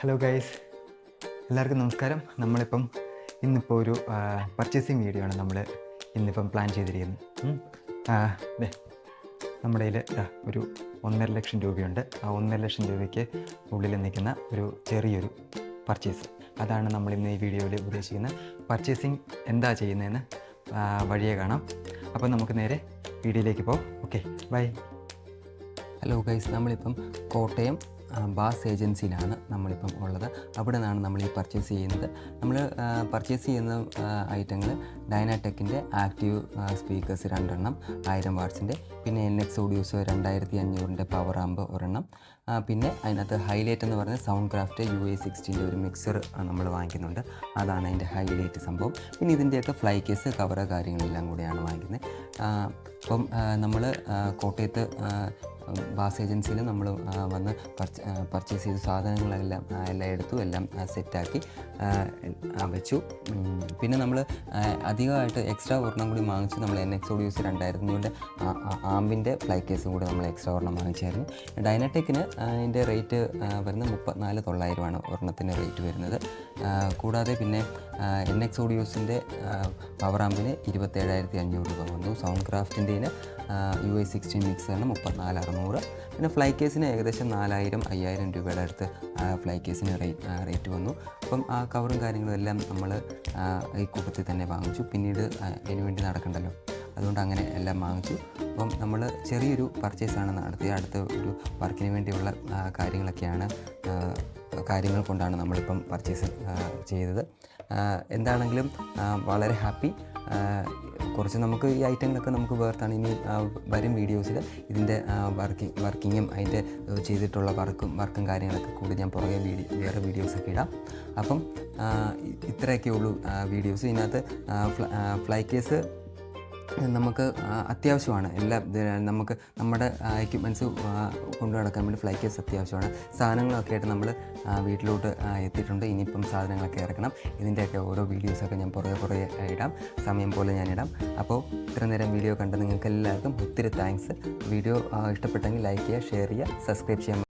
Hello guys, എല്ലാവർക്കും നമസ്കാരം. ഇന്നിപ്പോൾ ഒരു പർച്ചേസിങ് വീഡിയോ ആണ് ഇന്നിപ്പം പ്ലാൻ ചെയ്തിരിക്കുന്നത്. ദേ നമ്മുടെ കയ്യിൽ ഒരു 1.5 ലക്ഷം രൂപയുണ്ട്. ആ 1.5 ലക്ഷം രൂപയ്ക്ക് ഉള്ളിൽ നിൽക്കുന്ന ഒരു ചെറിയൊരു പർച്ചേസ്, അതാണ് നമ്മളിന്ന് ഈ വീഡിയോയിൽ ഉദ്ദേശിക്കുന്നത്. പർച്ചേസിങ് എന്താ ചെയ്യുന്നതെന്ന് വഴിയെ കാണാം. അപ്പോൾ നമുക്ക് നേരെ വീഡിയോയിലേക്ക് പോകാം. Okay, by. ഹലോ ഗൈസ്, നമ്മളിപ്പം കോട്ടയം ബാസ് ഏജൻസിയിലാണ് നമ്മളിപ്പം ഉള്ളത്. അവിടെ നിന്നാണ് നമ്മൾ ഈ പർച്ചേസ് ചെയ്യുന്നത്. നമ്മൾ പർച്ചേസ് ചെയ്യുന്ന ഐറ്റങ്ങൾ ഡൈനാടെക്കിൻ്റെ ആക്റ്റീവ് സ്പീക്കേഴ്സ് 2 എണ്ണം 1000 വാട്ട്സിൻ്റെ, പിന്നെ NX ഓഡിയോസ് 2500 പവർ ആമ്പ് ഒരെണ്ണം, പിന്നെ അതിനകത്ത് ഹൈലൈറ്റ് എന്ന് പറയുന്നത് സൗണ്ട് ക്രാഫ്റ്റ് UA60 ഒരു മിക്സർ നമ്മൾ വാങ്ങിക്കുന്നുണ്ട്. അതാണ് അതിൻ്റെ ഹൈലൈറ്റ് സംഭവം. പിന്നെ ഇതിൻ്റെയൊക്കെ ഫ്ലൈ കേസ്, കവറ് കാര്യങ്ങളെല്ലാം കൂടെയാണ് വാങ്ങിക്കുന്നത്. അപ്പം നമ്മൾ കോട്ടയത്ത് ബാസ് ഏജൻസിയിൽ നമ്മൾ വന്ന് പർച്ചേസ് ചെയ്ത സാധനങ്ങളെല്ലാം എടുത്തു, എല്ലാം സെറ്റാക്കി വെച്ചു. പിന്നെ നമ്മൾ അധികമായിട്ട് എക്സ്ട്രാ ഒരെണ്ണം കൂടി വാങ്ങിച്ചു. നമ്മൾ NX ഓഡിയോസ് 2500 ആമ്പിൻ്റെ ഫ്ലൈ കേസും കൂടി നമ്മൾ എക്സ്ട്രാ ഒരെണ്ണം വാങ്ങിച്ചായിരുന്നു. ഡൈനാടെക്കിന് അതിൻ്റെ റേറ്റ് വരുന്നത് 34,900 ഒരെണ്ണത്തിൻ്റെ റേറ്റ് വരുന്നത്. കൂടാതെ പിന്നെ NX ഓഡിയോസിൻ്റെ പവർ ആമ്പിന് 27,500 രൂപ വന്നു. സൗണ്ട് ക്രാഫ്റ്റിൻ്റെന് UA60 മിക്സറിന് 34,600. പിന്നെ ഫ്ലൈ കേസിന് ഏകദേശം 4,000-5,000 രൂപയുടെ അടുത്ത് ഫ്ലൈ കേസിന് റേറ്റ് വന്നു. അപ്പം ആ കവറും കാര്യങ്ങളും എല്ലാം നമ്മൾ ഈ കൂട്ടത്തിൽ തന്നെ വാങ്ങിച്ചു. പിന്നീട് അതിന് വേണ്ടി നടക്കണ്ടല്ലോ, അതുകൊണ്ട് അങ്ങനെ എല്ലാം വാങ്ങിച്ചു. അപ്പം നമ്മൾ ചെറിയൊരു പർച്ചേസാണ് നടത്തിയത്. അടുത്ത ഒരു വർക്കിന് വേണ്ടിയുള്ള കാര്യങ്ങൾ കൊണ്ടാണ് നമ്മളിപ്പം പർച്ചേസ് ചെയ്തത്. എന്താണെങ്കിലും വളരെ ഹാപ്പി. കുറച്ച് നമുക്ക് ഈ ഐറ്റങ്ങളൊക്കെ നമുക്ക് വേർത്താണ്. ഇനി വരും വീഡിയോസിൽ ഇതിൻ്റെ വർക്കിങ്ങും അതിൻ്റെ ചെയ്തിട്ടുള്ള വർക്കും കാര്യങ്ങളൊക്കെ കൂടി ഞാൻ പുറകെ വേറെ വീഡിയോസൊക്കെ ഇടാം. അപ്പം ഇത്രയൊക്കെ ഉള്ളൂ വീഡിയോസ്. ഇതിനകത്ത് ഫ്ലൈ കേസ് നമുക്ക് അത്യാവശ്യമാണ്. നമുക്ക് നമ്മുടെ എക്യുപ്മെൻറ്റ്സ് കൊണ്ടു നടക്കാൻ വേണ്ടി ഫ്ലൈ കേസ് അത്യാവശ്യമാണ്. സാധനങ്ങളൊക്കെ ആയിട്ട് നമ്മൾ വീട്ടിലോട്ട് എത്തിയിട്ടുണ്ട്. ഇനിയിപ്പം സാധനങ്ങളൊക്കെ ഇറക്കണം. ഇതിൻ്റെയൊക്കെ ഓരോ വീഡിയോസൊക്കെ ഞാൻ പുറകെ ഇടാം, സമയം പോലെ ഞാനിടാം. അപ്പോൾ ഇത്ര നേരം വീഡിയോ കണ്ട നിങ്ങൾക്ക് എല്ലാവർക്കും ഒത്തിരി താങ്ക്സ്. വീഡിയോ ഇഷ്ടപ്പെട്ടെങ്കിൽ ലൈക്ക് ചെയ്യുക, ഷെയർ ചെയ്യുക, സബ്സ്ക്രൈബ് ചെയ്യാൻ